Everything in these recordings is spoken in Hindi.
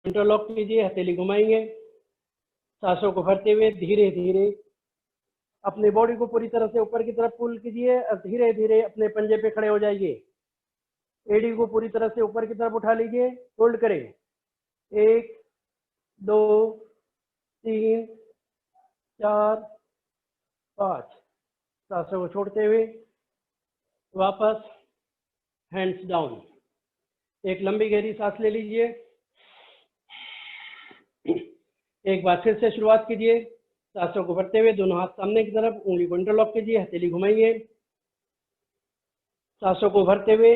इंटरलॉक कीजिए, हथेली घुमाएंगे, सांसों को भरते हुए धीरे धीरे अपनी बॉडी को पूरी तरह से ऊपर की तरफ पुल कीजिए और धीरे धीरे अपने पंजे पे खड़े हो जाइए। एडी को पूरी तरह से ऊपर की तरफ उठा लीजिए, होल्ड करें, 1 2 3 4 5। सांसों को छोड़ते हुए वापस हैंड्स डाउन। एक लंबी गहरी सांस ले लीजिए। एक बार फिर से शुरुआत कीजिए, सांसों को भरते हुए दोनों हाथ सामने की तरफ, उंगली को इंटरलॉक कीजिए, हथेली घुमाइए, सांसों को भरते हुए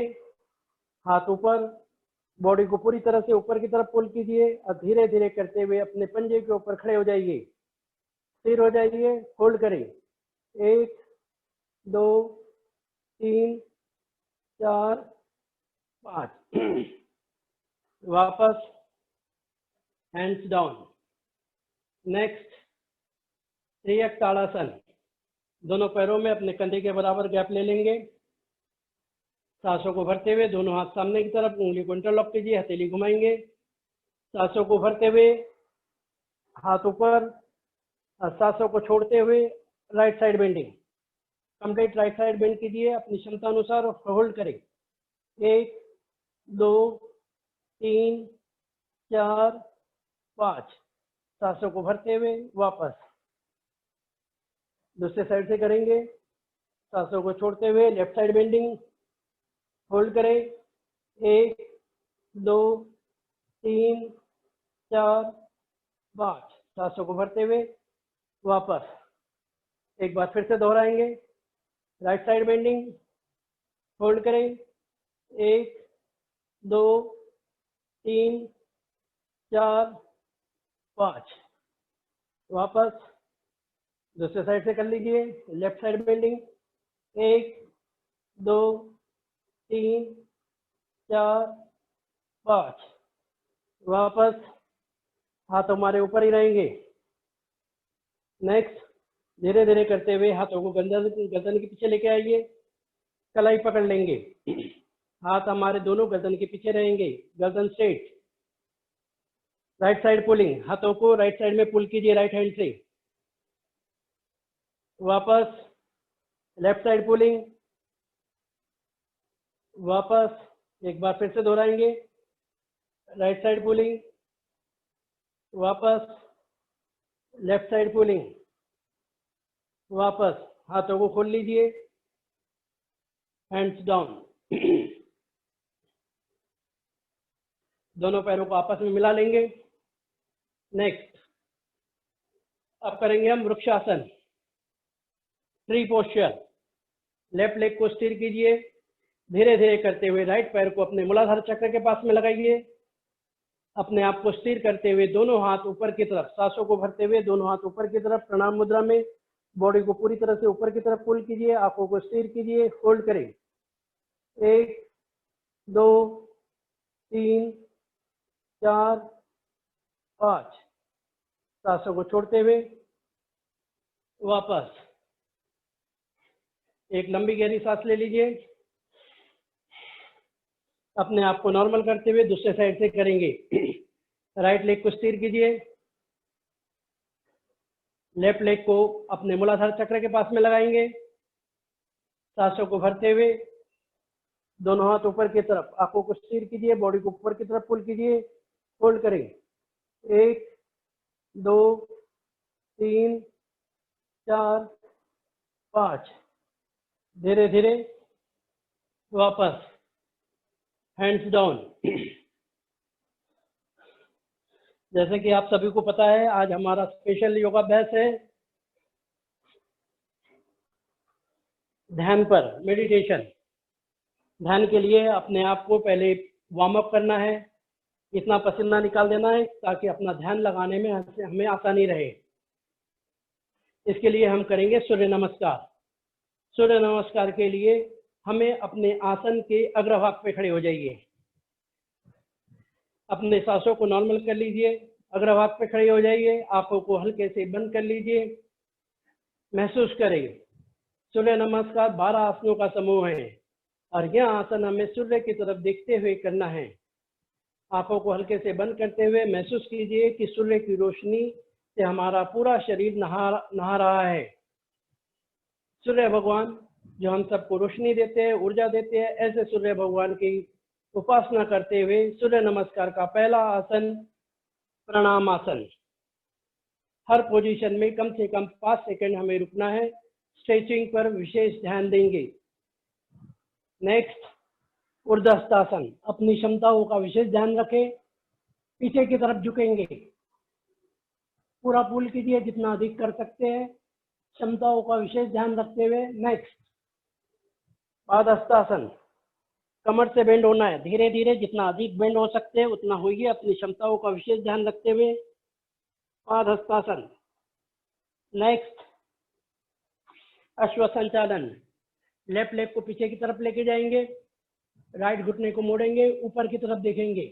हाथ ऊपर, बॉडी को पूरी तरह से ऊपर की तरफ पुल कीजिए और धीरे धीरे करते हुए अपने पंजे के ऊपर खड़े हो जाइए, स्थिर हो जाइए, होल्ड करें, 1 2 3 4 5। वापस हैंड्स डाउन। नेक्स्ट त्रियक ताड़ासन। दोनों पैरों में अपने कंधे के बराबर गैप ले लेंगे, सांसों को भरते हुए दोनों हाथ सामने की तरफ, उंगली को इंटरलॉक कीजिए, हथेली घुमाएंगे, सांसों को भरते हुए हाथ ऊपर और सांसों को छोड़ते हुए right side bending, complete right side bend कीजिए अपनी क्षमता अनुसार और होल्ड करें, 1 2 3 4 5। सांसों को भरते हुए वापस दूसरे साइड से करेंगे, सांसों को छोड़ते हुए लेफ्ट साइड बेंडिंग, होल्ड करें, 1 2 3 4 5। सांसों को भरते हुए वापस एक बार फिर से दोहराएंगे, राइट साइड बेंडिंग, होल्ड करें, 1 2 3 4 5। वापस दूसरे साइड से कर लीजिए, लेफ्ट साइड बेंडिंग, 1 2 3 4 5। वापस हाथ हमारे ऊपर ही रहेंगे। नेक्स्ट धीरे धीरे करते हुए हाथों को गर्दन के पीछे लेके आइए, कलाई पकड़ लेंगे, हाथ हमारे दोनों गर्दन के पीछे रहेंगे, गर्दन स्ट्रेट। राइट साइड पुलिंग, हाथों को राइट साइड में पुल कीजिए राइट हैंड से, वापस लेफ्ट साइड पुलिंग, वापस एक बार फिर से दोहराएंगे, राइट साइड पुलिंग, वापस लेफ्ट साइड पुलिंग, वापस हाथों को खोल लीजिए, हैंड्स डाउन। दोनों पैरों को आपस में मिला लेंगे। नेक्स्ट अब करेंगे हम vrikshasana, tree posture. Left leg को स्थिर कीजिए, धीरे धीरे करते हुए राइट पैर को अपने मूलाधार चक्र के पास में लगाइए, अपने आप को स्थिर करते हुए दोनों हाथ ऊपर की तरफ, सांसों को भरते हुए दोनों हाथ ऊपर की तरफ प्रणाम मुद्रा में, बॉडी को पूरी तरह से ऊपर की तरफ पुल कीजिए, आंखों को स्थिर कीजिए, होल्ड करें, 1 2 3 4 5। सांसों को छोड़ते हुए वापस एक लंबी गहरी सांस ले लीजिए, अपने आप को नॉर्मल करते हुए दूसरे साइड से करेंगे। राइट लेग को स्थिर कीजिए, लेफ्ट लेग को अपने मूलाधार चक्र के पास में लगाएंगे, सांसों को भरते हुए दोनों हाथ ऊपर की तरफ, आंखों को स्थिर कीजिए, बॉडी को ऊपर की तरफ पुल कीजिए, होल्ड करें, 1 2 3 4 5। धीरे धीरे वापस हैंड्स डाउन। जैसे कि आप सभी को पता है, आज हमारा स्पेशल योगाभ्यास है ध्यान पर, मेडिटेशन। ध्यान के लिए अपने आप को पहले वार्म अप करना है, इतना पसीना निकाल देना है ताकि अपना ध्यान लगाने में हमें आसानी रहे। इसके लिए हम करेंगे सूर्य नमस्कार। सूर्य नमस्कार के लिए हमें अपने आसन के अग्रभाग पे खड़े हो जाइए, अपने सांसों को नॉर्मल कर लीजिए, अग्रभाग पे खड़े हो जाइए, आंखों को हल्के से बंद कर लीजिए, महसूस करें सूर्य नमस्कार 12 आसनों का समूह है और यह आसन हमें सूर्य की तरफ देखते हुए करना है। आंखों को हल्के से बंद करते हुए महसूस कीजिए कि सूर्य की रोशनी से हमारा पूरा शरीर नहा रहा है। सूर्य भगवान जो हम सबको रोशनी देते हैं, ऊर्जा देते हैं, ऐसे सूर्य भगवान की उपासना करते हुए सूर्य नमस्कार का पहला आसन प्रणाम आसन। हर पोजीशन में कम से कम 5 सेकंड हमें रुकना है। स्ट्रेचिंग पर विशेष ध्यान देंगे। नेक्स्ट ऊर्ध्वस्तासन। अपनी क्षमताओं का विशेष ध्यान रखें। पीछे की तरफ झुकेंगे। पूरा पुल कीजिए जितना अधिक कर सकते हैं, क्षमताओं का विशेष ध्यान रखते हुए। नेक्स्ट पादहस्तासन। कमर से बेंड होना है, धीरे धीरे जितना अधिक बेंड हो सकते हैं उतना होइए, अपनी क्षमताओं का विशेष ध्यान रखते हुए। पादहस्तासन। नेक्स्ट अश्व संचालन। लेफ्ट लेग को पीछे की तरफ लेके जाएंगे, राइट घुटने को मोड़ेंगे, ऊपर की तरफ देखेंगे।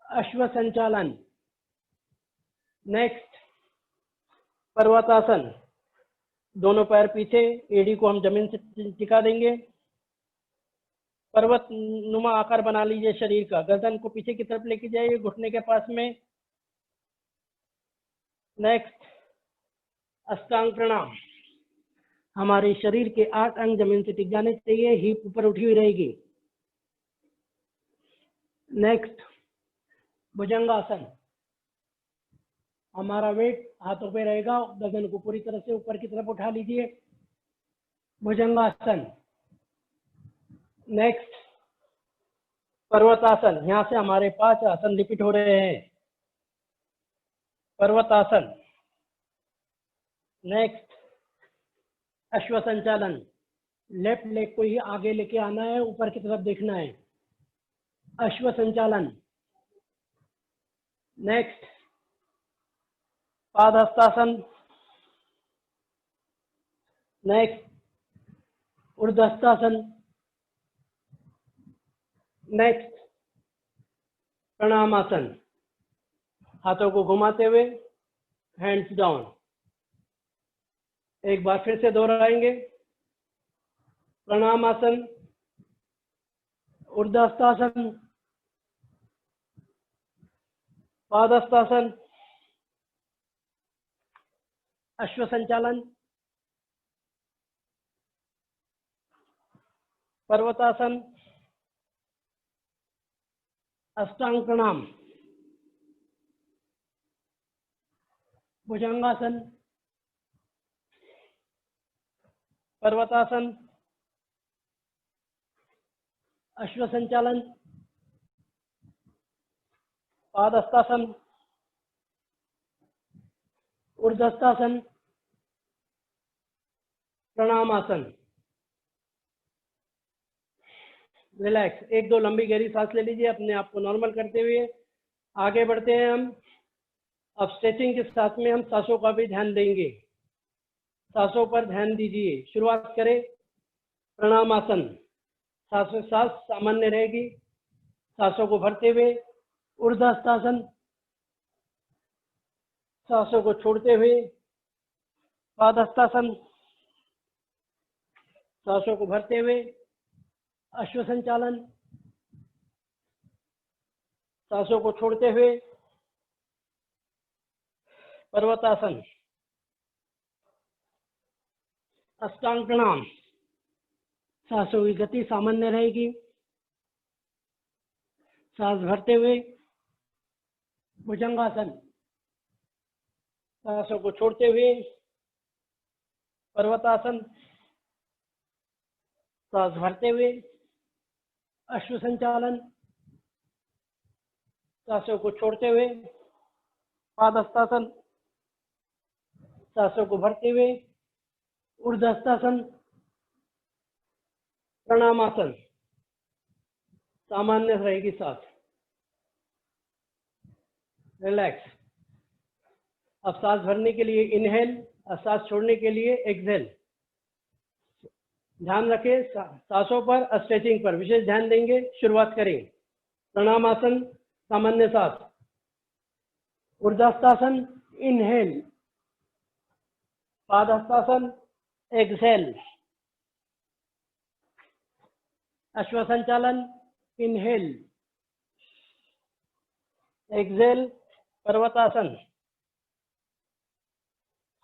अश्व संचालन। नेक्स्ट पर्वतासन। दोनों पैर पीछे, एड़ी को हम जमीन से टिका देंगे। पर्वत नुमा आकार बना लीजिए शरीर का। गर्दन को पीछे की तरफ लेके जाइए, घुटने के पास में। नेक्स्ट अष्टांग प्रणाम। हमारे शरीर के 8 अंग जमीन से टिक जाने चाहिए, हिप ऊपर उठी हुई रहेगी। नेक्स्ट भुजंगासन। हमारा वेट हाथों पे रहेगा, गर्दन को पूरी तरह से ऊपर की तरफ उठा लीजिए। भुजंगासन। नेक्स्ट पर्वतासन। यहाँ से हमारे 5 आसन रिपीट हो रहे हैं। पर्वतासन। नेक्स्ट अश्व संचालन। लेफ्ट लेग को ही आगे लेके आना है, ऊपर की तरफ देखना है। अश्व संचालन। Next padahastasana. Next ऊर्ध्वस्तासन। Next Pranamasana. हाथों को घुमाते हुए, हैंड्स डाउन। एक बार फिर से दोहराएंगे। प्रणामासन, ऊर्ध्वस्तासन, पादहस्तासन, अश्व संचालन, पर्वतासन, अष्टांग प्रणाम, भुजंगासन, पर्वतासन, अश्व संचालन, पादहस्तासन, ऊर्ध्वस्तासन, प्रणामासन। रिलैक्स। 1-2 लंबी गहरी सांस ले लीजिए, अपने आप को नॉर्मल करते हुए आगे बढ़ते हैं हम। अब स्ट्रेचिंग के साथ में हम सांसों का भी ध्यान देंगे। सांसों पर ध्यान दीजिए। शुरुआत करें प्रणामासन। सांस सामान्य रहेगी। सांसों को भरते हुए ऊर्ध्वस्तासन। सांसों को छोड़ते हुए पादहस्तासन। सांसों को भरते हुए अश्व संचालन। सांसों को छोड़ते हुए पर्वतासन। अष्टांग प्रणाम। सांसों की गति सामान्य रहेगी। सांस भरते हुए भुजंगासन। सांसों को छोड़ते हुए पर्वतासन। सांस भरते हुए अश्व संचालन। सांसों को छोड़ते हुए पादहस्तासन। सांसों को भरते हुए ऊर्ध्वस्तासन। प्रणामासन। सामान्य रहेगी सांस। रिलैक्स। अब सांस भरने के लिए इनहेल और सांस छोड़ने के लिए एक्सहेल। ध्यान रखें सांसों पर और स्ट्रेचिंग पर विशेष ध्यान देंगे। शुरुआत करें। प्रणामासन सामान्य सांस। ऊर्ध्वस्तासन इनहेल। पादहस्तासन एक्सहेल। अश्व संचालन इनहेल। एक्सेल पर्वतासन,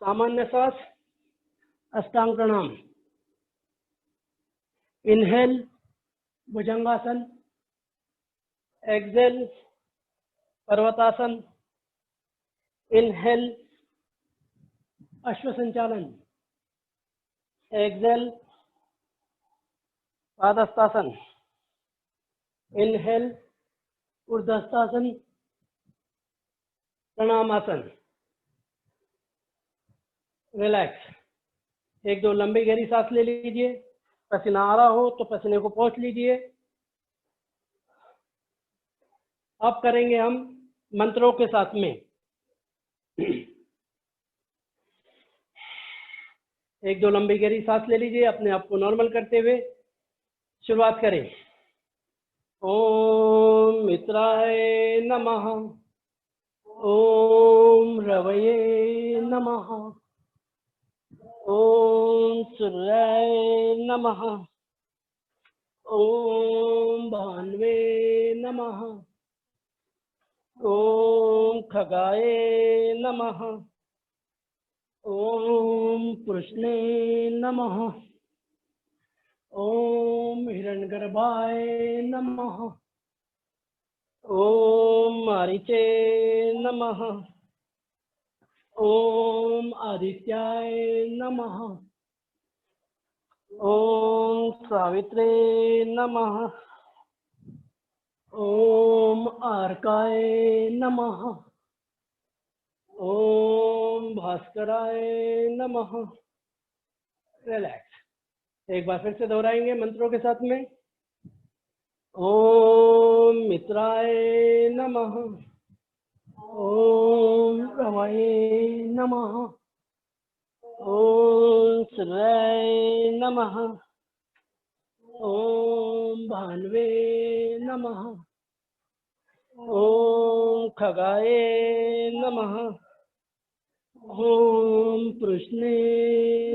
सामान्य श्वास अष्टांग प्रणाम, इनहेल भुजंगासन, एक्सेल पर्वतासन, इनहेल अश्व संचालन, Excel padahastasana, inhale ऊर्ध्वहस्तासन, Pranamasana. Relax. एक दो लंबी गहरी सांस ले लीजिए। पसीना आ रहा हो तो पसीने को पोंछ लीजिए। अब करेंगे हम मंत्रों के साथ में। एक दो लंबी गहरी सांस ले लीजिए अपने आप को नॉर्मल करते हुए। शुरुआत करें। ओम मित्राय नमः, ओम रवये नमः, ओम सूर्याय नमः, ओम भान्वे नमः, ओम खगाय नमः, ओम कृष्णे नमः, ओम हिरण्यगर्भाय नमः, ओम मारीचे नमः, ओम आदित्याय नमः, ओम सावित्रे नमः, ओम अर्काय नमः, ओम भास्कराय नमः। रिलैक्स। एक बार फिर से दोहराएंगे मंत्रों के साथ में। ओम मित्राय नमः, ओम रमाये नमः, ओम सूर्याय नमः, ओम भान्वे नमः, ओम खगाय नमः, ओम कृष्णे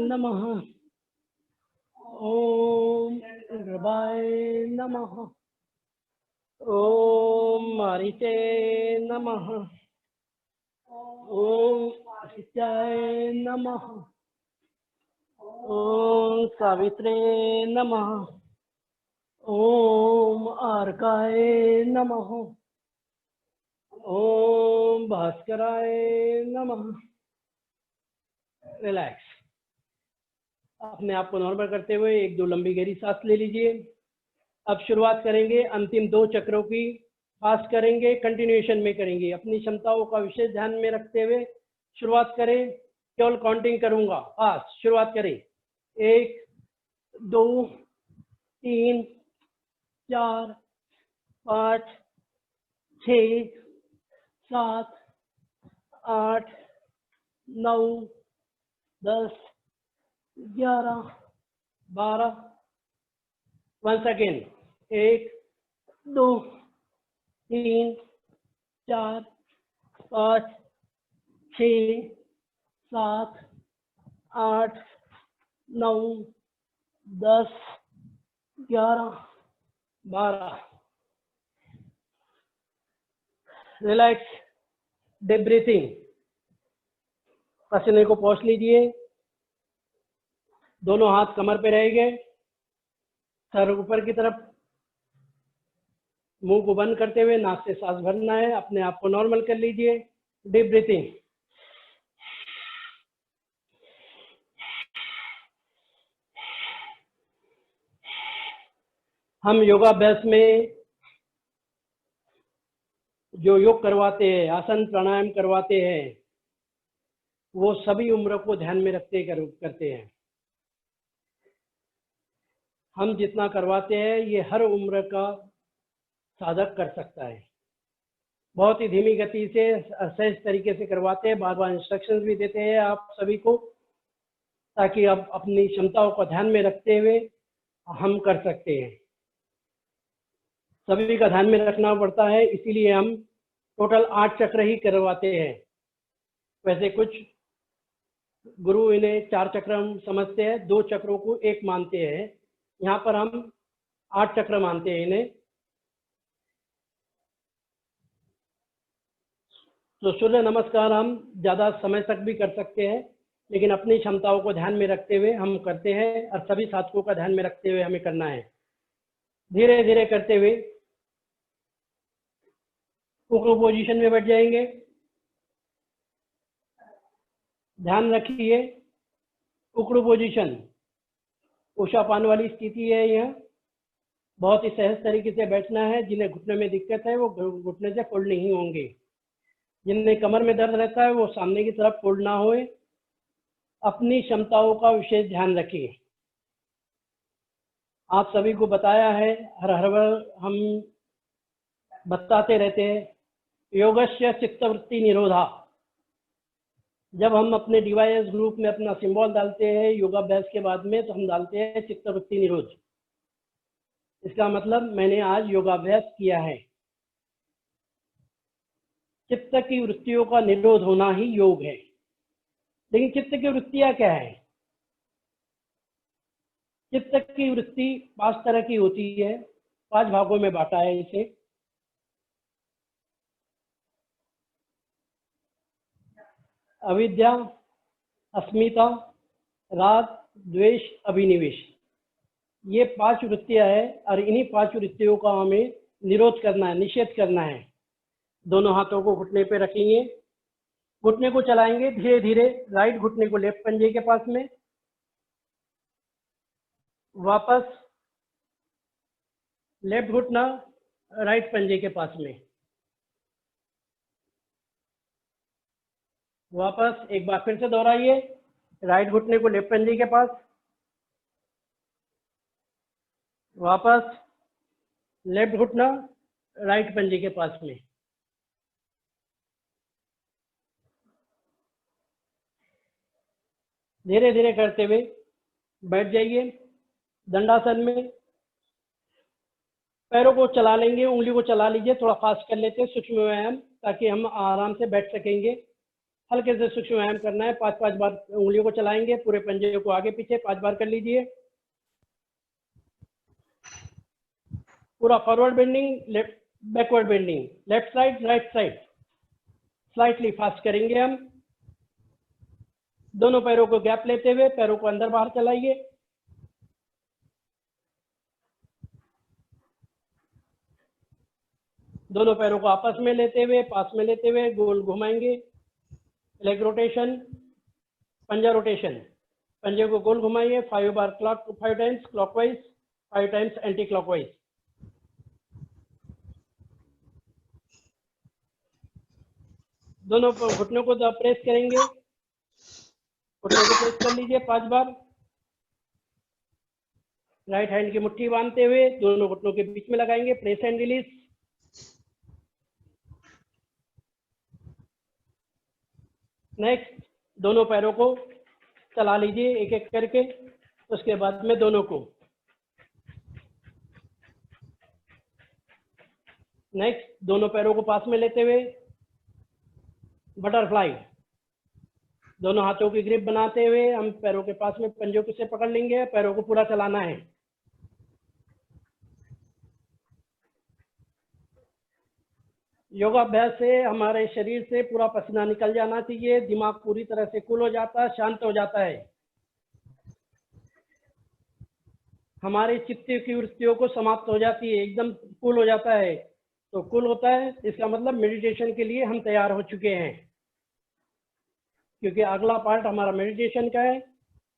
नमः, ओम गर्भाय नमः, ओम मारीचे नमः, ओम आदित्याय नमः, ओम सावित्रे नमः, ओम अर्काय नमः, ओम भास्कराय नमः। रिलैक्स। अपने आप को नॉर्मल करते हुए एक दो लंबी गहरी सांस ले लीजिए। अब शुरुआत करेंगे अंतिम दो चक्रों की। फास्ट करेंगे, कंटिन्यूएशन में करेंगे। अपनी क्षमताओं का विशेष ध्यान में रखते हुए शुरुआत करें। केवल काउंटिंग करूंगा। फास्ट शुरुआत करें। 1 2 3 4 5 6 7 8 9 10 11 12। Once again 1 2 3 4 5 6 7 8 9 10 11 12। Relax. Deep breathing. पसीने को पोंछ लीजिए। दोनों हाथ कमर पे रहेंगे। सर ऊपर की तरफ। मुंह को बंद करते हुए नाक से सांस भरना है। अपने आप को नॉर्मल कर लीजिए। Deep breathing. हम योगाभ्यास में जो योग करवाते हैं, आसन प्राणायाम करवाते हैं, वो सभी उम्र को ध्यान में रखते करते हैं। हम जितना करवाते हैं ये हर उम्र का साधक कर सकता है। बहुत ही धीमी गति से सहज तरीके से करवाते हैं। बार बार इंस्ट्रक्शंस भी देते हैं आप सभी को, ताकि आप अपनी क्षमताओं को ध्यान में रखते हुए हम कर सकते हैं। सभी का ध्यान में रखना पड़ता है, इसीलिए हम टोटल 8 चक्र ही करवाते हैं। वैसे कुछ गुरु इन्हें 4 चक्र हम समझते हैं, 2 चक्रों को एक मानते हैं। यहाँ पर हम 8 चक्र मानते हैं इन्हें। तो सूर्य नमस्कार हम ज़्यादा समय तक भी कर सकते हैं, लेकिन अपनी क्षमताओं को ध्यान में रखते हुए हम करते हैं और सभी साधकों का ध्यान में रखते हुए हमें करना है। धीरे धीरे करते हुए उग्र पोजीशन में बैठ जाएंगे। ध्यान रखिए, उग्र पोजीशन ऊषापान वाली स्थिति है। यह बहुत ही सहज तरीके से बैठना है। जिन्हें घुटने में दिक्कत है वो घुटने से फोल्ड नहीं होंगे। जिन्हें कमर में दर्द रहता है वो सामने की तरफ फोल्ड ना होए। अपनी क्षमताओं का विशेष ध्यान रखिए। आप सभी को बताया है, हर हम बताते रहते हैं, योगस्य चित्तवृत्ति निरोधा। जब हम अपने डिवाइस ग्रुप में अपना सिंबल डालते हैं योगाभ्यास के बाद में, तो हम डालते हैं चित्तवृत्ति निरोध। इसका मतलब मैंने आज योगाभ्यास किया है। चित्त की वृत्तियों का निरोध होना ही योग है। लेकिन चित्त की वृत्तियां क्या है? चित्त की वृत्ति 5 तरह की होती है। 5 भागों में बांटा है इसे। अविद्या, अस्मिता, राग, द्वेष, अभिनिवेश। ये 5 वृत्तियां है और इन्हीं 5 वृत्तियों का हमें निरोध करना है, निषेध करना है। दोनों हाथों को घुटने पे रखेंगे, घुटने को चलाएंगे धीरे धीरे। राइट घुटने को लेफ्ट पंजे के पास में, वापस लेफ्ट घुटना राइट पंजे के पास में, वापस एक बार फिर से दोहराइए। राइट घुटने को लेफ्ट पंजे के पास, वापस लेफ्ट घुटना राइट पंजे के पास में। धीरे धीरे करते हुए बैठ जाइए दंडासन में। पैरों को चला लेंगे, उंगली को चला लीजिए। थोड़ा फास्ट कर लेते हैं सूक्ष्म व्यायाम, ताकि हम आराम से बैठ सकेंगे। हल्के से सूक्ष्म व्यायाम करना है। 5-5 बार उंगलियों को चलाएंगे, पूरे पंजे को आगे पीछे 5 बार कर लीजिए। पूरा forward bending, left backward bending, left side right side. Slightly fast करेंगे हम। दोनों पैरों को गैप लेते हुए पैरों को अंदर बाहर चलाइए। दोनों पैरों को आपस में लेते हुए, पास में लेते हुए गोल घुमाएंगे। लेग रोटेशन, पंजा रोटेशन। पंजे को गोल घुमाइए 5 बार, 5 times clockwise, 5 times anti clockwise. दोनों घुटनों को प्रेस करेंगे। घुटनों को प्रेस कर लीजिए 5 बार। राइट हैंड की मुट्ठी बांधते हुए दोनों घुटनों के बीच में लगाएंगे, प्रेस एंड रिलीज। नेक्स्ट, दोनों पैरों को चला लीजिए एक एक करके। उसके बाद में दोनों को नेक्स्ट, दोनों पैरों को पास में लेते हुए बटरफ्लाई। दोनों हाथों की ग्रिप बनाते हुए हम पैरों के पास में पंजों से पकड़ लेंगे। पैरों को पूरा चलाना है। योगाभ्यास से हमारे शरीर से पूरा पसीना निकल जाना चाहिए। दिमाग पूरी तरह से कूल हो जाता है, शांत हो जाता है। हमारे चित्त की वृत्तियों को समाप्त हो जाती है, एकदम कूल हो जाता है। तो कूल होता है, इसका मतलब मेडिटेशन के लिए हम तैयार हो चुके हैं, क्योंकि अगला पार्ट हमारा मेडिटेशन का है।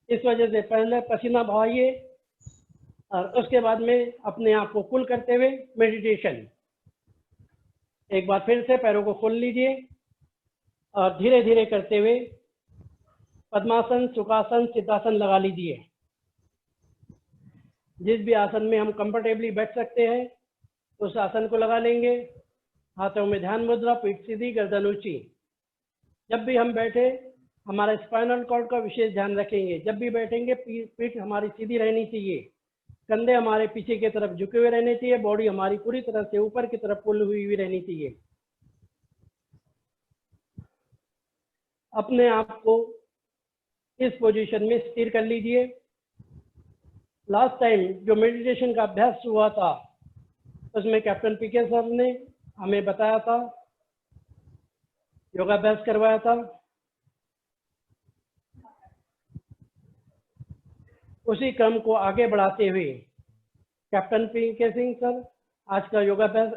इस वजह से पहले पसीना बहाइए और उसके बाद में अपने आप को कूल करते हुए मेडिटेशन। एक बार फिर से पैरों को खोल लीजिए और धीरे धीरे करते हुए पद्मासन, सुखासन, सिद्धासन लगा लीजिए। जिस भी आसन में हम कंफर्टेबली बैठ सकते हैं उस आसन को लगा लेंगे। हाथों में ध्यान मुद्रा, पीठ सीधी, गर्दन ऊंची। जब भी हम बैठे हमारा स्पाइनल कॉर्ड का विशेष ध्यान रखेंगे। जब भी बैठेंगे पीठ हमारी सीधी रहनी चाहिए, कंधे हमारे पीछे की तरफ झुके हुए रहने चाहिए, बॉडी हमारी पूरी तरह से ऊपर की तरफ पुल हुई रहनी चाहिए। अपने आप को इस पोजीशन में स्थिर कर लीजिए। लास्ट टाइम जो मेडिटेशन का अभ्यास हुआ था उसमें कैप्टन पीके सर ने हमें बताया था योगाभ्यास करवाया था। उसी क्रम को आगे बढ़ाते हुए कैप्टन पीके सिंह सर आज का योगाभ्यास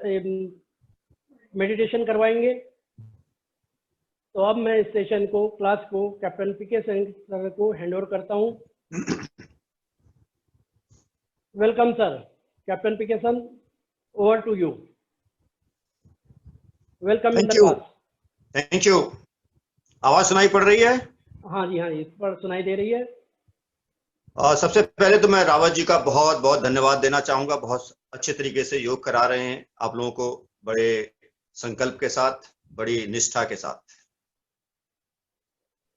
मेडिटेशन करवाएंगे। तो अब मैं इस सेशन को, क्लास को कैप्टन पीके सिंह सर को हैंडओवर करता हूं। Welcome sir, captain PK sir, over to you. Welcome in the class. Thank you. आवाज सुनाई पड़ रही है? हाँ जी, इस पर सुनाई दे रही है। सबसे पहले तो मैं रावत जी का बहुत बहुत धन्यवाद देना चाहूंगा। बहुत अच्छे तरीके से योग करा रहे हैं आप लोगों को, बड़े संकल्प के साथ, बड़ी निष्ठा के साथ।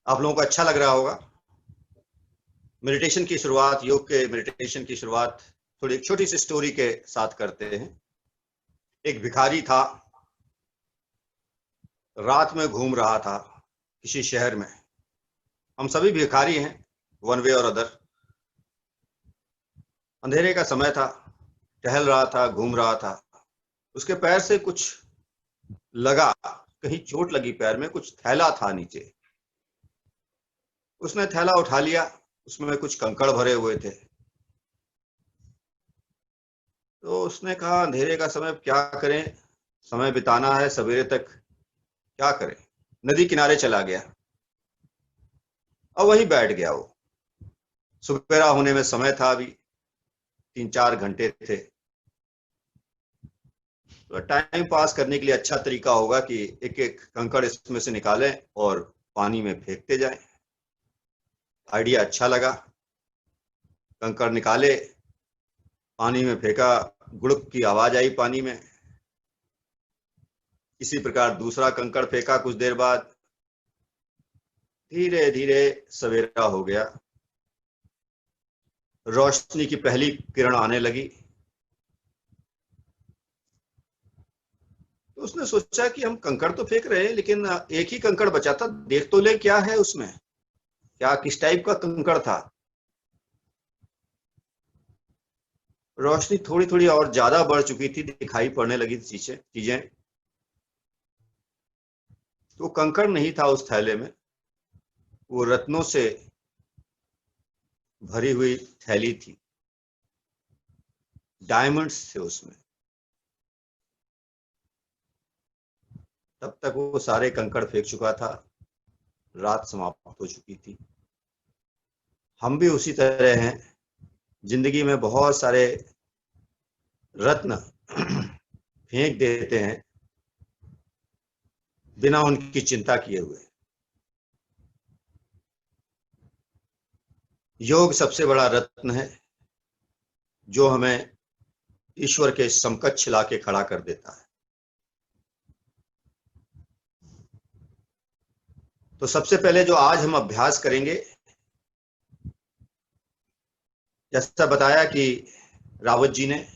आप लोगों को अच्छा लग रहा होगा। मेडिटेशन की शुरुआत, योग के मेडिटेशन की शुरुआत थोड़ी एक छोटी सी स्टोरी के साथ करते हैं। एक भिखारी था, रात में घूम रहा था किसी शहर में। हम सभी भिखारी हैं, वन वे और अदर। अंधेरे का समय था, टहल रहा था, घूम रहा था। उसके पैर से कुछ लगा, कहीं चोट लगी पैर में, कुछ थैला था नीचे। उसने थैला उठा लिया, उसमें कुछ कंकड़ भरे हुए थे। तो उसने कहा अंधेरे का समय क्या करें, समय बिताना है सवेरे तक, क्या करें। नदी किनारे चला गया और वहीं बैठ गया। वो सुबेरा होने में समय था, अभी 3-4 घंटे थे। तो टाइम पास करने के लिए अच्छा तरीका होगा कि एक एक कंकड़ इसमें से निकालें और पानी में फेंकते जाएं। आइडिया अच्छा लगा। कंकड़ निकाले, पानी में फेंका, गुड़ुक की आवाज आई पानी में। इसी प्रकार दूसरा कंकड़ फेंका। कुछ देर बाद धीरे धीरे सवेरा हो गया, रोशनी की पहली किरण आने लगी। तो उसने सोचा कि हम कंकड़ तो फेंक रहे हैं, लेकिन एक ही कंकड़ बचा था, देख तो ले क्या है उसमें, क्या किस टाइप का कंकड़ था। रोशनी थोड़ी थोड़ी और ज्यादा बढ़ चुकी थी, दिखाई पड़ने लगी चीजें। तो कंकड़ नहीं था उस थैले में, वो रत्नों से भरी हुई थैली थी, डायमंड्स थे उसमें। तब तक वो सारे कंकड़ फेंक चुका था, रात समाप्त हो चुकी थी। हम भी उसी तरह हैं, जिंदगी में बहुत सारे रत्न फेंक देते हैं बिना उनकी चिंता किए हुए। योग सबसे बड़ा रत्न है जो हमें ईश्वर के समकक्ष ला के खड़ा कर देता है। तो सबसे पहले जो आज हम अभ्यास करेंगे, जैसा बताया कि रावत जी ने,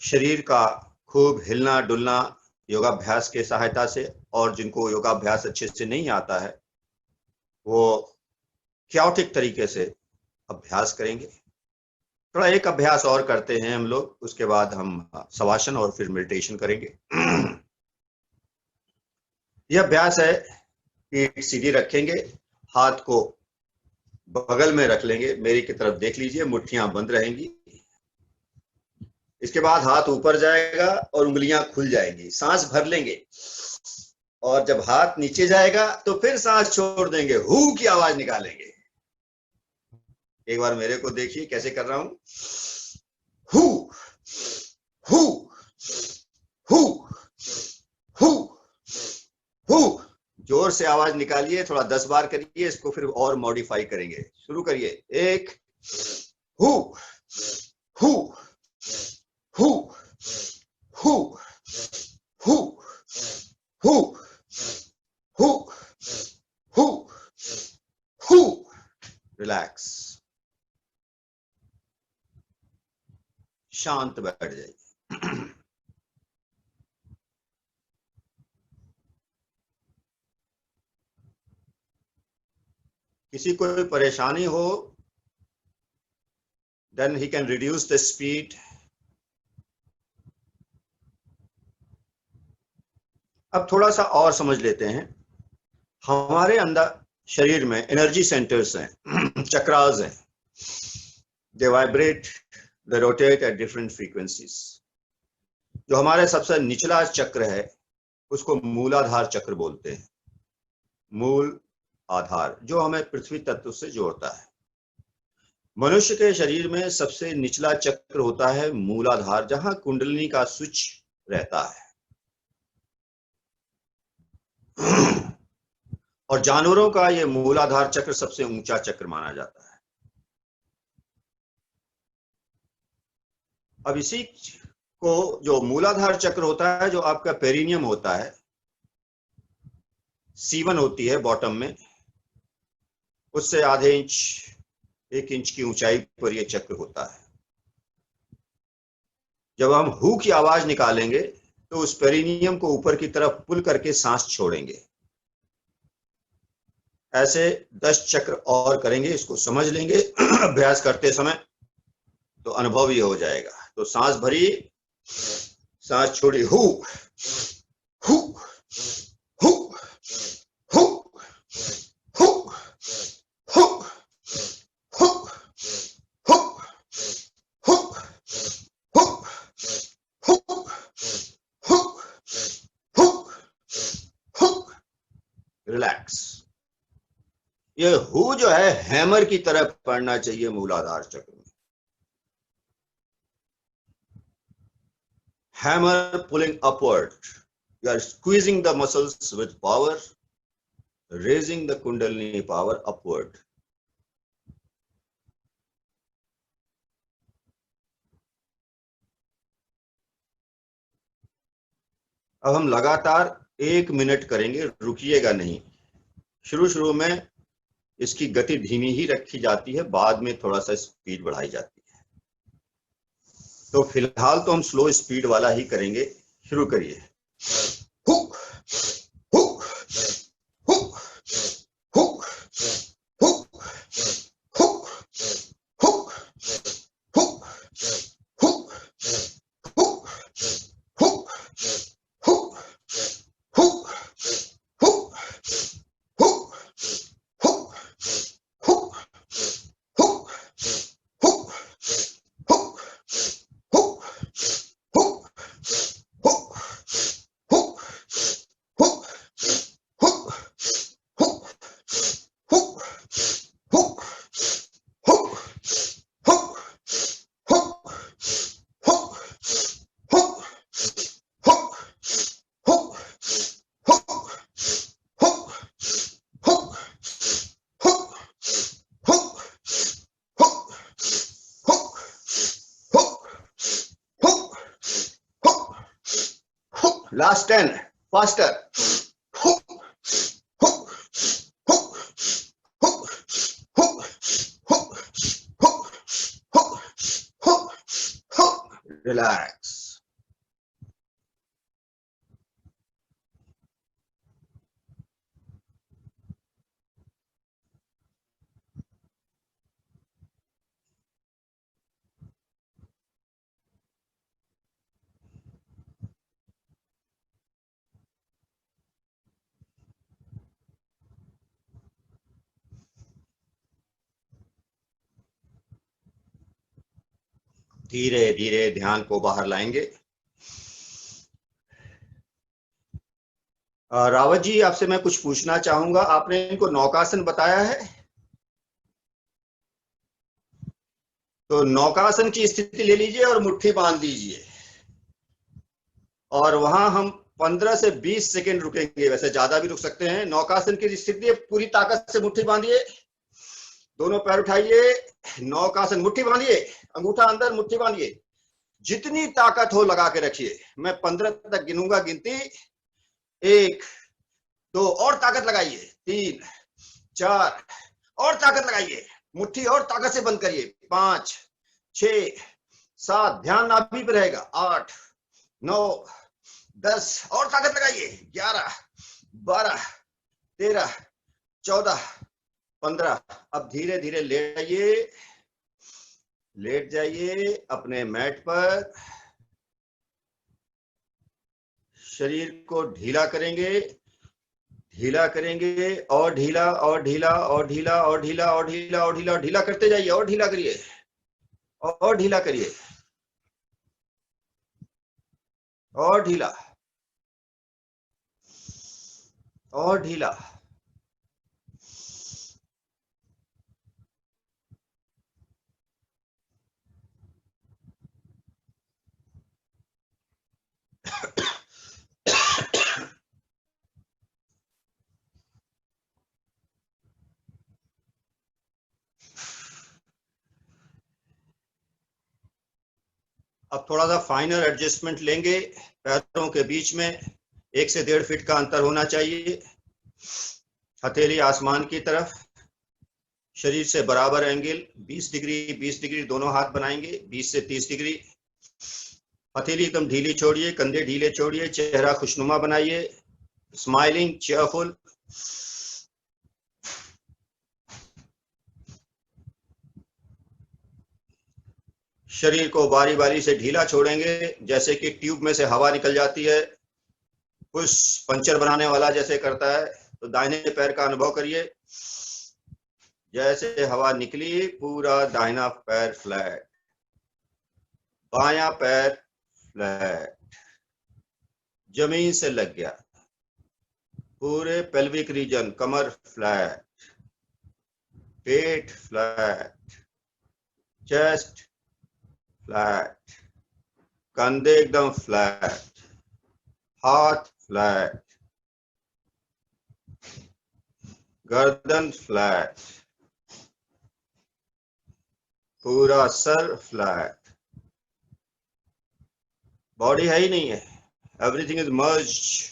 शरीर का खूब हिलना डुलना योगाभ्यास के सहायता से, और जिनको योगाभ्यास अच्छे से नहीं आता है वो क्याओटिक तरीके से अभ्यास करेंगे। थोड़ा एक अभ्यास और करते हैं हम लोग, उसके बाद हम शवासन और फिर मेडिटेशन करेंगे। यह अभ्यास है, पीठ सीधी रखेंगे, हाथ को बगल में रख लेंगे, मेरी की तरफ देख लीजिए, मुट्ठियां बंद रहेंगी। इसके बाद हाथ ऊपर जाएगा और उंगलियां खुल जाएंगी, सांस भर लेंगे, और जब हाथ नीचे जाएगा तो फिर सांस छोड़ देंगे, हू की आवाज निकालेंगे। एक बार मेरे को देखिए कैसे कर रहा हूं। हू हू हू हू हू। जोर से आवाज निकालिए, थोड़ा 10 बार करिए, इसको फिर और मॉडिफाई करेंगे। शुरू करिए। एक, हू हू हू हू हू हू हू हू हू। रिलैक्स, शांत बैठ जाइए। किसी को परेशानी हो, then he can reduce the speed. अब थोड़ा सा और समझ लेते हैं। हमारे अंदर शरीर में एनर्जी सेंटर्स हैं, चक्रास हैं। They vibrate, they rotate at different frequencies. जो हमारे सबसे निचला चक्र है उसको मूलाधार चक्र बोलते हैं। मूल आधार जो हमें पृथ्वी तत्व से जोड़ता है। मनुष्य के शरीर में सबसे निचला चक्र होता है मूलाधार, जहां कुंडलिनी का स्विच रहता है। और जानवरों का यह मूलाधार चक्र सबसे ऊंचा चक्र माना जाता है। अब इसी को जो मूलाधार चक्र होता है, जो आपका पेरिनियम होता है, C1 होती है बॉटम में, उससे आधे इंच 1 इंच की ऊंचाई पर यह चक्र होता है। जब हम हु की आवाज निकालेंगे तो उस पेरिनियम को ऊपर की तरफ पुल करके सांस छोड़ेंगे। ऐसे 10 चक्र और करेंगे, इसको समझ लेंगे अभ्यास करते समय तो अनुभव ही हो जाएगा। तो सांस भरी, सांस छोड़ी, who who who who who who who who who who who who who. Relax. ये हु जो है हैमर की तरह पड़ना चाहिए मूलाधार चक्र में। Hammer pulling upward. You are squeezing the muscles with power, raising the Kundalini power upward. अब हम लगातार 1 मिनट करेंगे, रुकिएगा नहीं। शुरू में इसकी गति धीमी ही रखी जाती है, बाद में थोड़ा सा स्पीड बढ़ाई जाती है। तो फिलहाल तो हम स्लो स्पीड वाला ही करेंगे। शुरू करिए। Who who who who who who who who who who who who who Last 10, faster. Relax. धीरे धीरे ध्यान को बाहर लाएंगे। रावत जी, आपसे मैं कुछ पूछना चाहूंगा। आपने इनको नौकासन बताया है, तो नौकासन की स्थिति ले लीजिए और मुट्ठी बांध लीजिए, और वहां हम 15 से 20 सेकेंड रुकेंगे। वैसे ज्यादा भी रुक सकते हैं। नौकासन की स्थिति, पूरी ताकत से मुट्ठी बांधिए, दोनों पैर उठाइए, नौकासन, मुट्ठी बांधिए, अंगूठा अंदर, मुट्ठी बांधिए, जितनी ताकत हो लगा के रखिए। मैं 15 तक गिनूंगा, गिनती 1 2, और ताकत लगाइए, 3 4, और ताकत लगाइए, मुट्ठी और ताकत से बंद करिए, 5 6 7, ध्यान नाभि पे रहेगा, 8 9 10, और ताकत लगाइए, 11 12 13 14 15। अब धीरे धीरे लेट जाइए अपने मैट पर। शरीर को ढीला करेंगे, ढीला करेंगे और ढीला और ढीला और ढीला और ढीला और ढीला और ढीला, ढीला करते जाइए और ढीला करिए और ढीला करिए और ढीला और ढीला। अब थोड़ा सा फाइनल एडजस्टमेंट लेंगे। पैरों के बीच में 1 से 1.5 फीट का अंतर होना चाहिए। हथेली आसमान की तरफ, शरीर से बराबर एंगल 20 डिग्री 20 डिग्री, दोनों हाथ बनाएंगे 20 से 30 डिग्री। हथेली एकदम ढीली छोड़िए, कंधे ढीले छोड़िए, चेहरा खुशनुमा बनाइए, स्माइलिंग, चेयरफुल। शरीर को बारी बारी से ढीला छोड़ेंगे, जैसे कि ट्यूब में से हवा निकल जाती है, पुश पंचर बनाने वाला जैसे करता है। तो दाहिने पैर का अनुभव करिए, जैसे हवा निकली पूरा दाहिना पैर फ्लैट, बायां पैर फ्लैट, जमीन से लग गया, पूरे पेल्विक रीजन, कमर फ्लैट, पेट फ्लैट, चेस्ट फ्लैट, कंधे एकदम फ्लैट, हाथ फ्लैट, गर्दन फ्लैट, पूरा सर फ्लैट। बॉडी है ही नहीं है, everything is merged.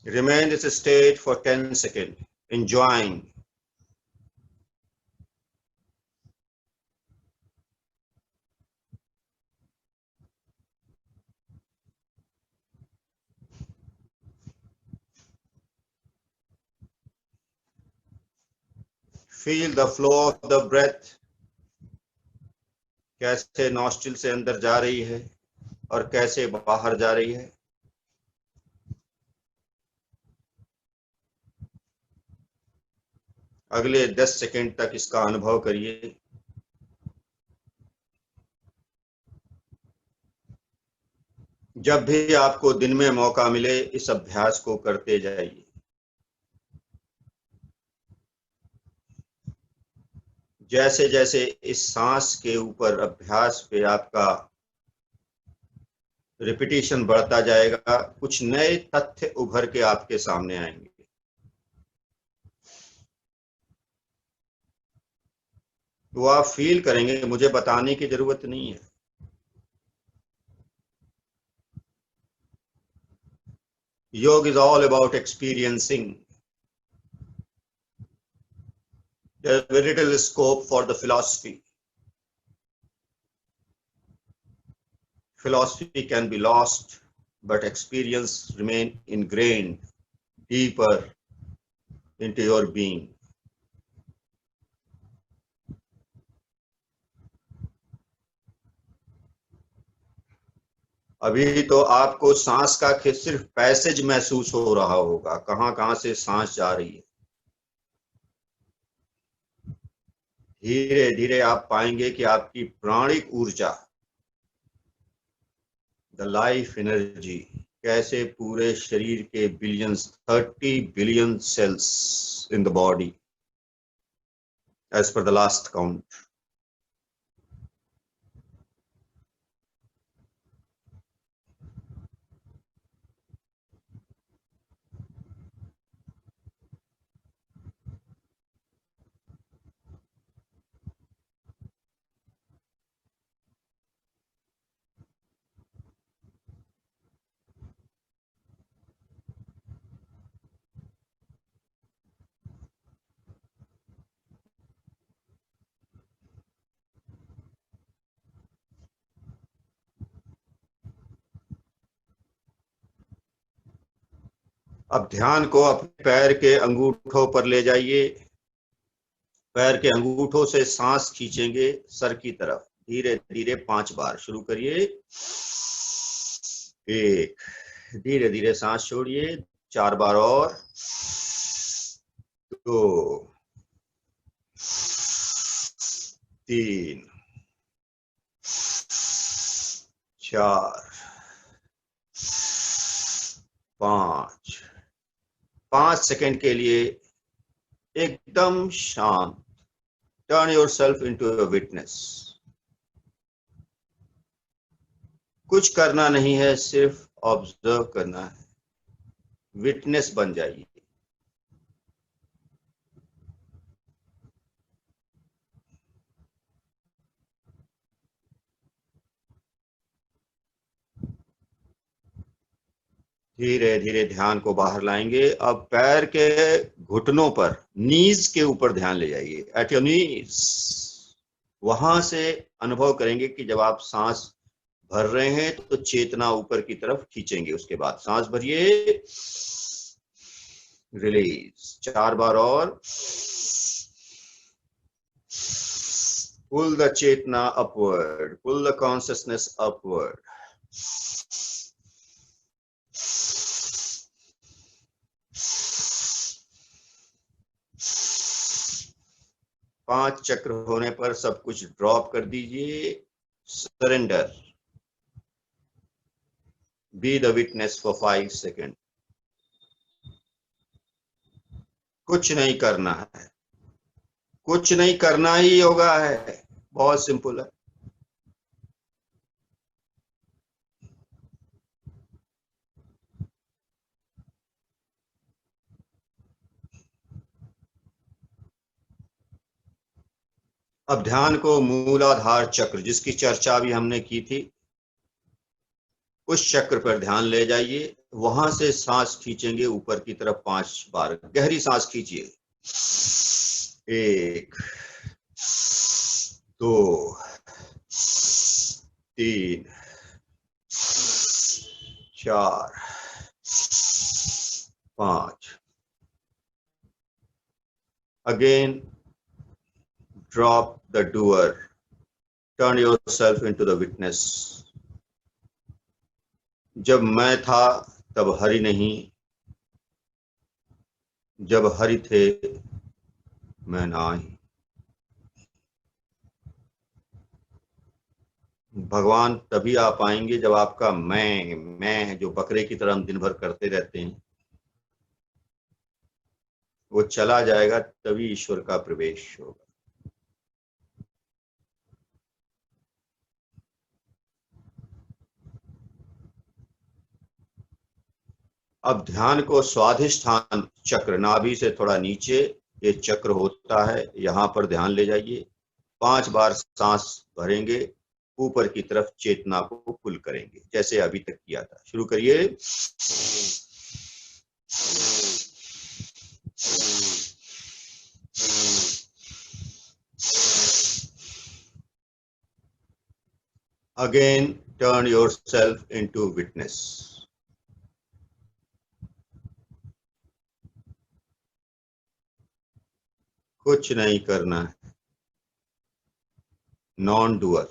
Remain this state for 10 seconds, enjoying. Feel the flow of the breath, कैसे नॉस्ट्रिल से अंदर जा रही है और कैसे बाहर जा रही है। अगले 10 सेकंड तक इसका अनुभव करिए। जब भी आपको दिन में मौका मिले, इस अभ्यास को करते जाइए। जैसे जैसे इस सांस के ऊपर अभ्यास पे आपका रिपीटिशन बढ़ता जाएगा, कुछ नए तथ्य उभर के आपके सामने आएंगे। वो आप फील करेंगे, मुझे बताने की जरूरत नहीं है। योग is all about experiencing. There's very little scope for the philosophy. Philosophy can be lost, but experience remain ingrained deeper into your being. अभी तो आपको सांस का सिर्फ पैसेज महसूस हो रहा होगा, कहां कहां से सांस जा रही है। धीरे धीरे आप पाएंगे कि आपकी प्राणिक ऊर्जा, द लाइफ एनर्जी, कैसे पूरे शरीर के billions, 30 billion cells in the body as per the last count. अब ध्यान को अपने पैर के अंगूठों पर ले जाइए। पैर के अंगूठों से सांस खींचेंगे सर की तरफ, धीरे धीरे 5 बार शुरू करिए। 1, धीरे धीरे सांस छोड़िए, 4 बार और, 2, 3, 4, 5। 5 सेकंड के लिए एकदम शांत। Turn your self into a witness. कुछ करना नहीं है, सिर्फ ऑब्जर्व करना है। विटनेस बन जाइए। धीरे धीरे ध्यान को बाहर लाएंगे। अब पैर के घुटनों पर, नीज के ऊपर ध्यान ले जाइए, एट योर नीज। वहां से अनुभव करेंगे कि जब आप सांस भर रहे हैं तो चेतना ऊपर की तरफ खींचेंगे। उसके बाद सांस भरिए, रिलीज, 4 बार और। पुल द चेतना upward, pull the consciousness upward. 5 chakra होने पर सब कुछ ड्रॉप कर दीजिए। Surrender. Be the witness for 5 second. कुछ नहीं करना है, कुछ नहीं करना ही योगा है। बहुत सिंपल है। अब ध्यान को मूलाधार चक्र, जिसकी चर्चा भी हमने की थी, उस चक्र पर ध्यान ले जाइए। वहां से सांस खींचेंगे ऊपर की तरफ 5 बार। गहरी सांस खींचिए। 1, 2, 3, 4, 5। Again, drop the doer. Turn yourself into the witness. जब मैं था तब हरि नहीं, जब हरि थे मैं नाही। भगवान तभी आ पाएंगे जब आपका मैं जो बकरे की तरह हम दिन भर करते रहते हैं, वो चला जाएगा, तभी ईश्वर का प्रवेश होगा। अब ध्यान को स्वाधिष्ठान चक्र, नाभि से थोड़ा नीचे ये चक्र होता है, यहां पर ध्यान ले जाइए। 5 बार सांस भरेंगे, ऊपर की तरफ चेतना को पुल करेंगे, जैसे अभी तक किया था। शुरू करिए। Again, turn yourself into witness. कुछ नहीं करना है, नॉन डूअर।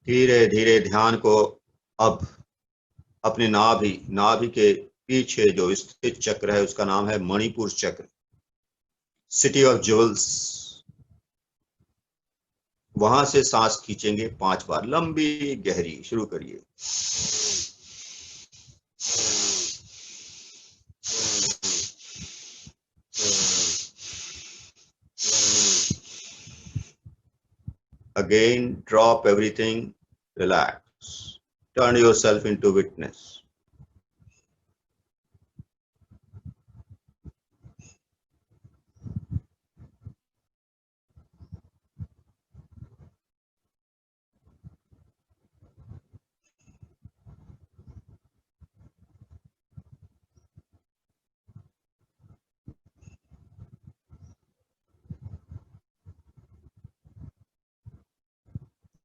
धीरे धीरे ध्यान को अब अपने नाभि के पीछे जो स्थित चक्र है, उसका नाम है मणिपुर चक्र, सिटी ऑफ ज्वेल्स। वहां से सांस खींचेंगे 5 बार, लंबी गहरी। शुरू करिए। Again, drop everything, relax, turn yourself into witness.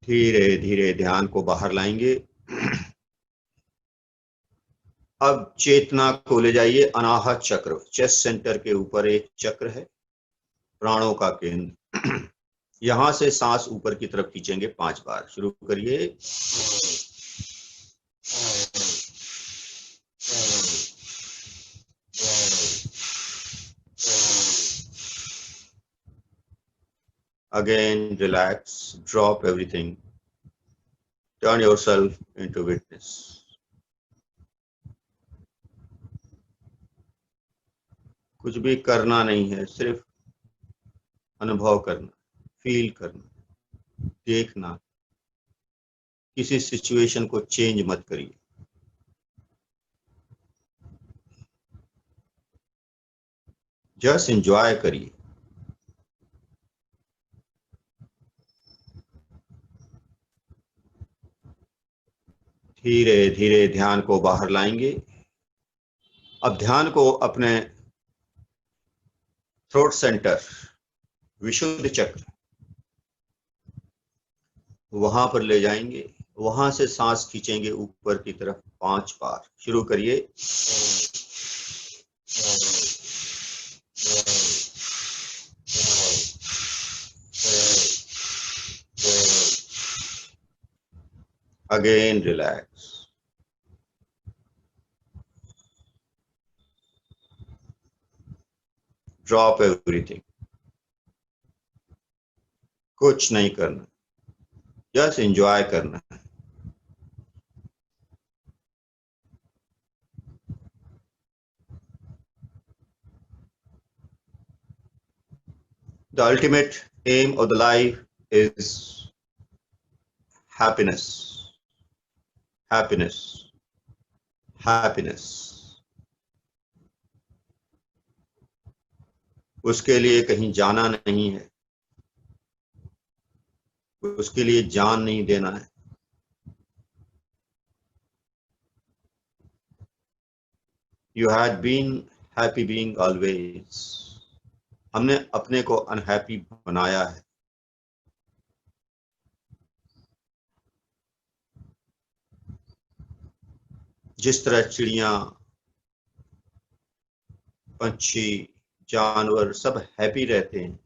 धीरे धीरे ध्यान को बाहर लाएंगे। अब चेतना को ले जाइए अनाहत चक्र, चेस्ट सेंटर के ऊपर एक चक्र है, प्राणों का केंद्र। यहां से सांस ऊपर की तरफ खींचेंगे 5 बार। शुरू करिए। Again, relax, drop everything, turn yourself into witness. कुछ भी करना नहीं है, सिर्फ अनुभव करना, फील करना, देखना। किसी सिचुएशन को चेंज मत करिए। जस्ट एंजॉय करिए। धीरे धीरे ध्यान को बाहर लाएंगे। अब ध्यान को अपने थ्रोट सेंटर, विशुद्ध चक्र, वहां पर ले जाएंगे। वहां से सांस खींचेंगे ऊपर की तरफ 5 बार। शुरू करिए। Again, relax. Drop everything. कुछ नहीं करना, जस्ट एंजॉय करना। The ultimate aim of the life is happiness, happiness, happiness. उसके लिए कहीं जाना नहीं है, उसके लिए जान नहीं देना है। You had been happy being always. हमने अपने को अनहैप्पी बनाया है। जिस तरह चिड़िया, पंछी, जानवर सब हैप्पी रहते हैं,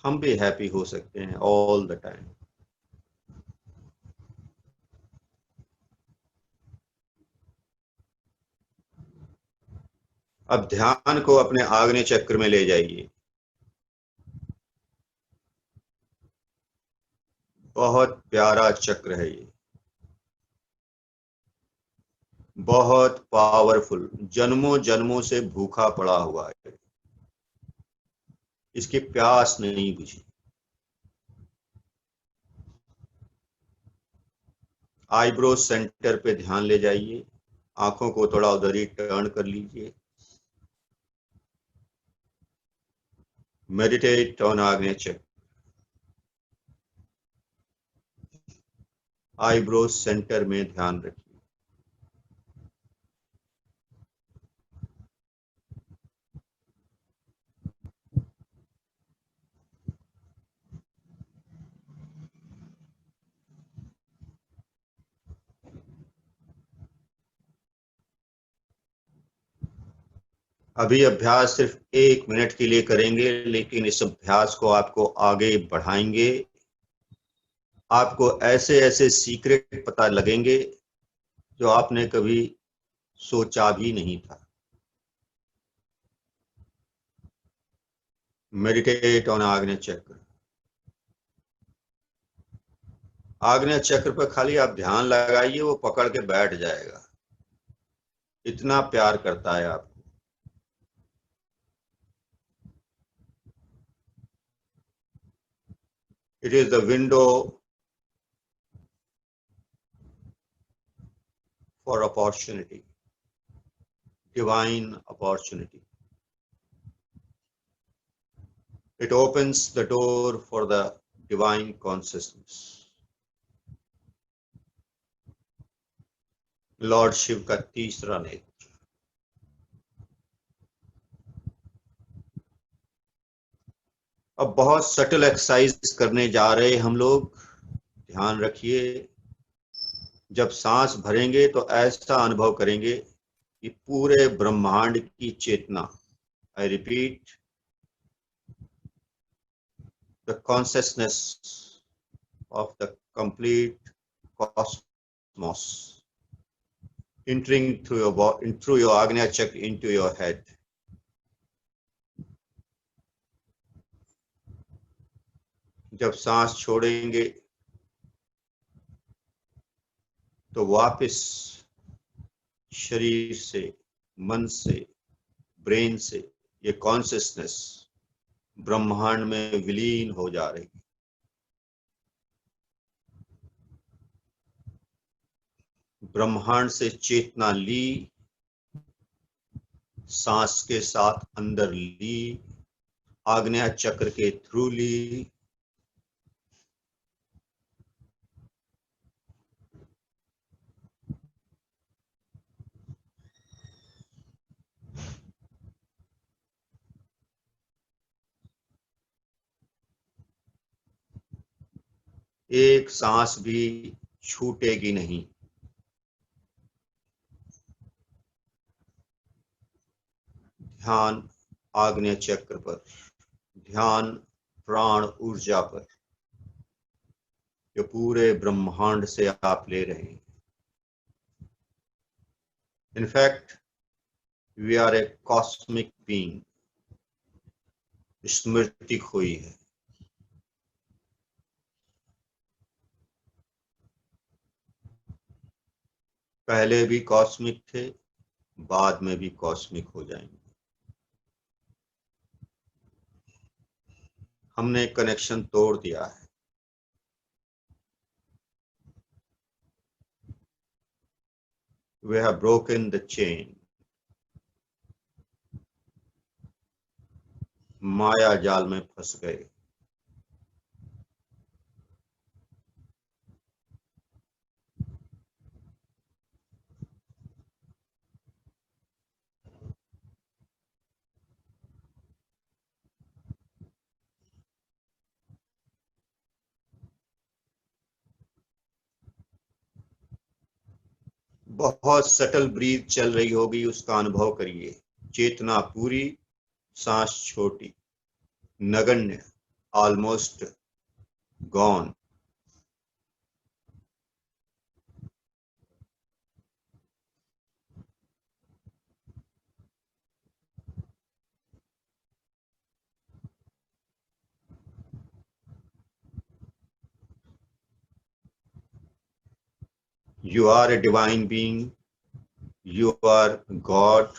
हम भी हैप्पी हो सकते हैं ऑल द टाइम। अब ध्यान को अपने आग्नेय चक्र में ले जाइए। बहुत प्यारा चक्र है ये, बहुत पावरफुल, जन्मों जन्मों से भूखा पड़ा हुआ है, इसकी प्यास नहीं बुझी। आईब्रो सेंटर पे ध्यान ले जाइए। आंखों को थोड़ा उधर ही टर्न कर लीजिए। मेडिटेट ऑन आग्नेय चक्र। आईब्रो सेंटर में ध्यान रखिए। अभी अभ्यास सिर्फ 1 मिनट के लिए करेंगे, लेकिन इस अभ्यास को आपको आगे बढ़ाएंगे। आपको ऐसे ऐसे सीक्रेट पता लगेंगे जो आपने कभी सोचा भी नहीं था। मेडिटेट ऑन आग्नेय चक्र। आग्नेय चक्र पर खाली आप ध्यान लगाइए, वो पकड़ के बैठ जाएगा। इतना प्यार करता है आपको। It is the window for opportunity, divine opportunity. It opens the door for the divine consciousness. Lord Shiva का तीसरा नेत्र। अब बहुत सटल एक्सरसाइज करने जा रहे हैं हम लोग। ध्यान रखिए। जब सांस भरेंगे तो ऐसा अनुभव करेंगे कि पूरे ब्रह्मांड की चेतना, I repeat, the consciousness of the complete cosmos entering through your Agnya Chakra into your head. जब सांस छोड़ेंगे तो वापस शरीर से, मन से, ब्रेन से ये कॉन्शियसनेस ब्रह्मांड में विलीन हो जा रही है। ब्रह्मांड से चेतना ली, सांस के साथ अंदर ली, आग्नेय चक्र के थ्रू ली, एक सांस भी छूटेगी नहीं। ध्यान आग्नेय चक्र पर, ध्यान प्राण ऊर्जा पर, जो पूरे ब्रह्मांड से आप ले रहे हैं। In fact we are a cosmic being, स्मृति खोई है। पहले भी कॉस्मिक थे, बाद में भी कॉस्मिक हो जाएंगे। हमने कनेक्शन तोड़ दिया है। We have broken the chain. माया जाल में फंस गए। बहुत सटल ब्रीथ चल रही होगी, उसका अनुभव करिए। चेतना पूरी, सांस छोटी, नगण्य, almost gone. You are a divine being. You are God.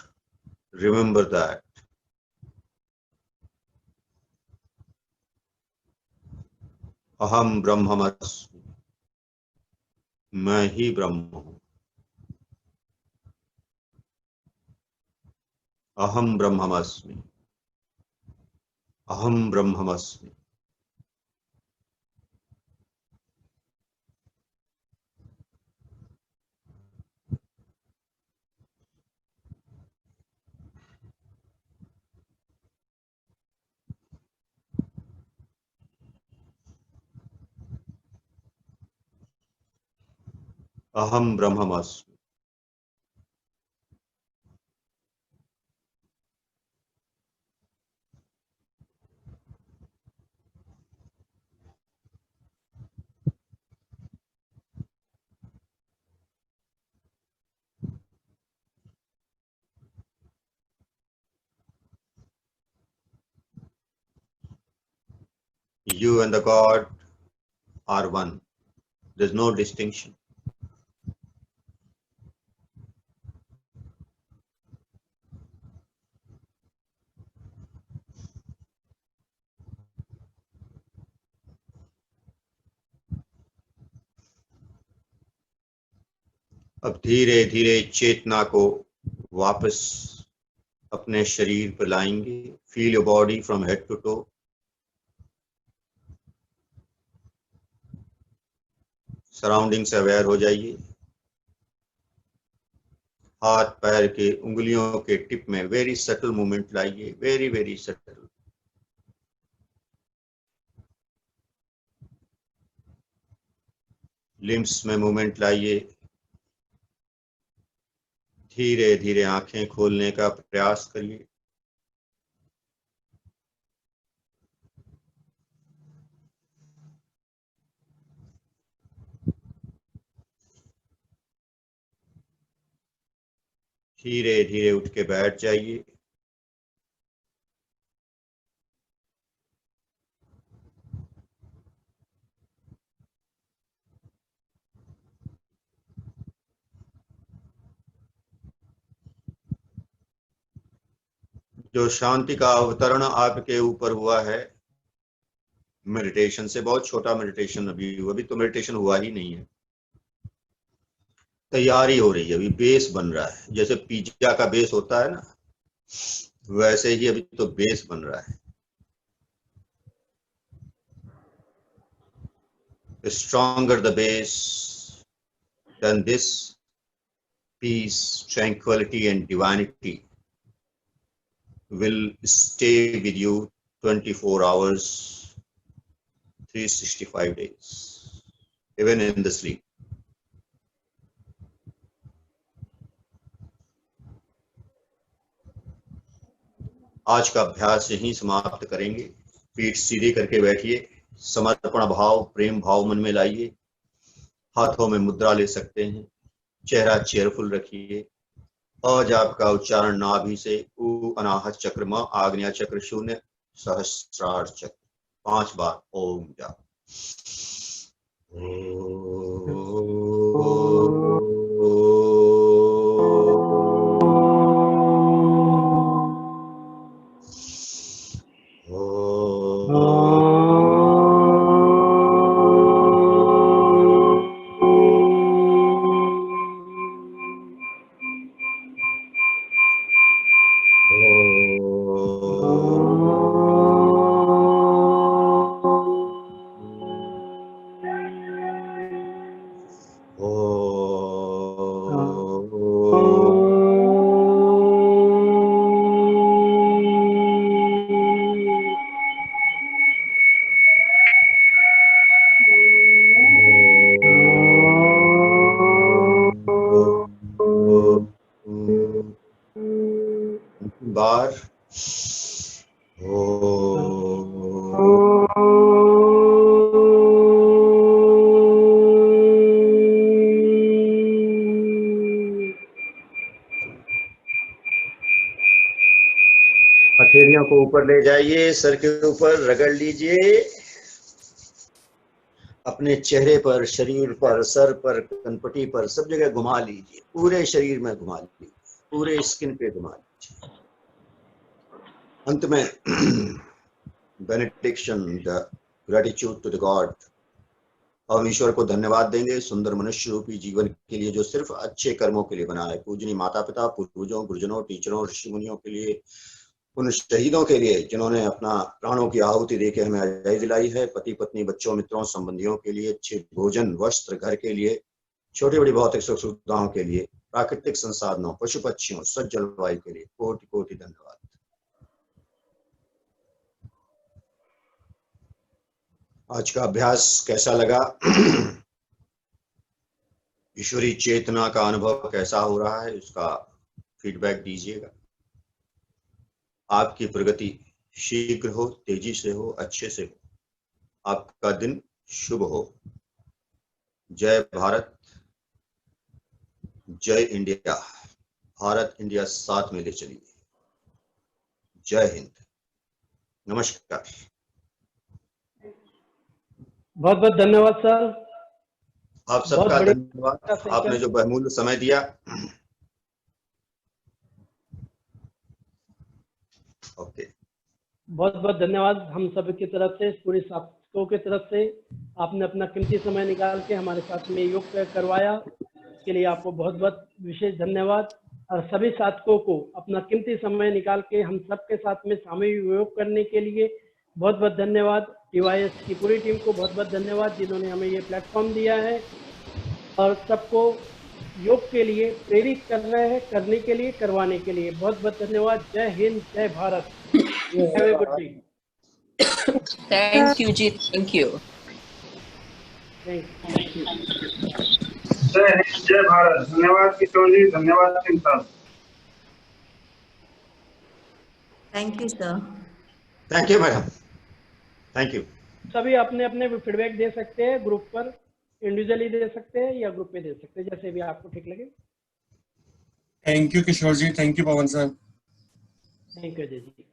Remember that. अहम ब्रह्मस्मि, मैं ही ब्रह्म हूं। अहम ब्रह्मस्मि, अहम ब्रह्मस्मि। अहम ब्रह्मस्मि। You and the God are one. There's no distinction. अब धीरे धीरे चेतना को वापस अपने शरीर पर लाएंगे। Feel your body from head to toe. Surrounding से अवेयर हो जाइए। हाथ पैर के उंगलियों के टिप में वेरी सटल मूवमेंट लाइए, वेरी वेरी सटल। लिम्स में मूवमेंट लाइए, धीरे धीरे आंखें खोलने का प्रयास करिए। धीरे धीरे उठ के बैठ जाइए। जो शांति का अवतरण आपके ऊपर हुआ है मेडिटेशन से, बहुत छोटा मेडिटेशन अभी तो मेडिटेशन हुआ ही नहीं है, तैयारी हो रही है, अभी बेस बन रहा है। जैसे पिज्जा का बेस होता है ना, वैसे ही अभी तो बेस बन रहा है। Stronger the base, than this, peace, tranquility, and divinity will stay with you 24 hours, 365 days, even in the sleep. आज का अभ्यास यहीं समाप्त करेंगे। पीठ सीधी करके बैठिए, समर्पण भाव, प्रेम भाव मन में लाइए। हाथों में मुद्रा ले सकते हैं, चेहरा चेयरफुल रखिए। अजाप का उच्चारण नाभि से उ अनाहत चक्र म आग्नेय चक्र शून्य सहस्रार चक्र 5 बार ओम जाप। बार हथेलियों को ऊपर ले जाइए, सर के ऊपर रगड़ लीजिए। अपने चेहरे पर, शरीर पर, सर पर, कनपटी पर, सब जगह घुमा लीजिए। पूरे शरीर में घुमा लीजिए, पूरे स्किन पे घुमा लीजिए। अंत में benediction, the gratitude to the God. हम ईश्वर को धन्यवाद देंगे सुंदर मनुष्य रूपी जीवन के लिए, जो सिर्फ अच्छे कर्मों के लिए बना है। पूजनीय माता पिता, पूर्वजों, गुरुजनों, टीचरों, ऋषि मुनियों के लिए, उन शहीदों के लिए जिन्होंने अपना प्राणों की आहुति देके हमें आजादी दिलाई है। पति पत्नी, बच्चों, मित्रों, संबंधियों के लिए, अच्छे भोजन, वस्त्र, घर के लिए, छोटी बड़ी भौतिक सुख सुविधाओं के लिए, प्राकृतिक संसाधनों, पशु पक्षियों, सज्ज जलवायु के लिए कोटि कोटि धन्यवाद। आज का अभ्यास कैसा लगा? ईश्वरी चेतना का अनुभव कैसा हो रहा है, उसका फीडबैक दीजिएगा। आपकी प्रगति शीघ्र हो, तेजी से हो, अच्छे से हो। आपका दिन शुभ हो। जय भारत, जय इंडिया। भारत इंडिया साथ में ले चलिए। जय हिंद, नमस्कार। बहुत बहुत धन्यवाद सर। आप सबका धन्यवाद, आपने जो बहुमूल्य समय दिया। ओके, बहुत बहुत धन्यवाद हम सब की तरफ से, पूरे साथियों की तरफ से। आपने अपना कीमती समय निकाल के हमारे साथ में योग करवाया, इसके लिए आपको बहुत बहुत विशेष धन्यवाद। और सभी साथियों को अपना कीमती समय निकाल के हम सबके साथ में सामूहिक योग करने के लिए बहुत बहुत धन्यवाद। DYS की पूरी टीम को बहुत बहुत धन्यवाद, जिन्होंने हमें ये प्लेटफॉर्म दिया है और सबको योग के लिए प्रेरित कर रहे हैं, करने के लिए, करवाने के लिए। बहुत बहुत धन्यवाद। जय हिंद, जय Bharat. Have a good day. Thank you, Ji. Thank you. Thank you. जय हिंद, जय भारत। धन्यवाद किशोर जी, धन्यवाद सिंह साहब। Thank you sir. Thank you madam, thank you. सभी अपने अपने फीडबैक दे सकते हैं, ग्रुप पर इंडिविजुअली दे सकते हैं या ग्रुप पे दे सकते हैं, जैसे भी आपको ठीक लगे। Thank you Kishore ji, thank you Pawan sir. Thank you Ajay ji.